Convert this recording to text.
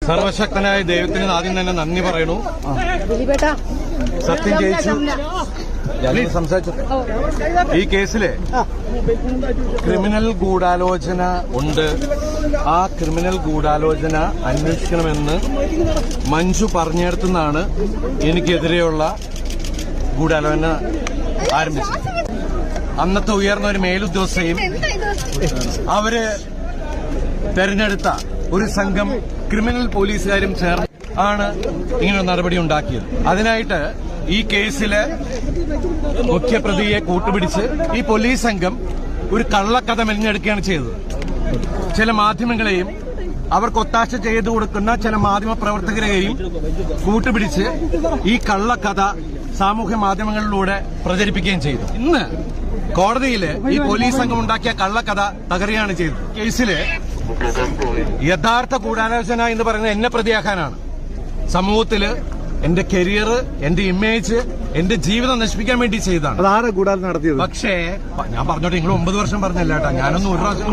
സർവശക്തനായ ദൈവത്തിന് ആദ്യം തന്നെ നന്ദി പറയണു. സത്യം ജയിച്ചു. സംസാരിച്ചു. ഈ കേസില് ക്രിമിനൽ ഗൂഢാലോചന ഉണ്ട്. ആ ക്രിമിനൽ ഗൂഢാലോചന അന്വേഷിക്കണമെന്ന് മഞ്ജു പറഞ്ഞിടത്തുനിന്നാണ് എനിക്കെതിരെയുള്ള ഗൂഢാലോചന ആരംഭിച്ചത്. അന്നത്തെ ഉയർന്ന ഒരു മേലുദ്യോഗസ്ഥയും അവര് തെരഞ്ഞെടുത്ത ഒരു സംഘം ക്രിമിനൽ പോലീസുകാരും ചേർന്ന് ആണ് ഇങ്ങനൊരു നടപടി ഉണ്ടാക്കിയത്. അതിനായിട്ട് ഈ കേസില് മുഖ്യപ്രതിയെ കൂട്ടുപിടിച്ച് ഈ പോലീസ് സംഘം ഒരു കള്ളക്കഥ മെനഞ്ഞെടുക്കുകയാണ് ചെയ്തത്. ചില മാധ്യമങ്ങളെയും അവർക്ക് ഒത്താശ ചെയ്തു കൊടുക്കുന്ന ചില മാധ്യമ പ്രവർത്തകരെയും കൂട്ടുപിടിച്ച് ഈ കള്ളക്കഥ സാമൂഹ്യ മാധ്യമങ്ങളിലൂടെ പ്രചരിപ്പിക്കുകയും ചെയ്തു. ഇന്ന് കോടതിയിൽ ഈ പോലീസ് സംഘം ഉണ്ടാക്കിയ കള്ളക്കഥ തകരുകയാണ് ചെയ്തത്. കേസില് യഥാർത്ഥ ഗൂഢാലോചന എന്ന് പറയുന്നത് എന്നെ പ്രതിയാക്കാനാണ്. സമൂഹത്തില് എന്റെ കരിയർ, എന്റെ ഇമേജ്, എന്റെ ജീവിതം നശിപ്പിക്കാൻ വേണ്ടി ചെയ്തതാണ്. അതാരാ ഗൂഢാലോചന നടത്തിയത്? പക്ഷേ ഞാൻ പറഞ്ഞോട്ടെ, നിങ്ങൾ 9 വർഷം പറഞ്ഞല്ല കേട്ടോ, ഞാനൊന്നും ഒരു പ്രാവശ്യം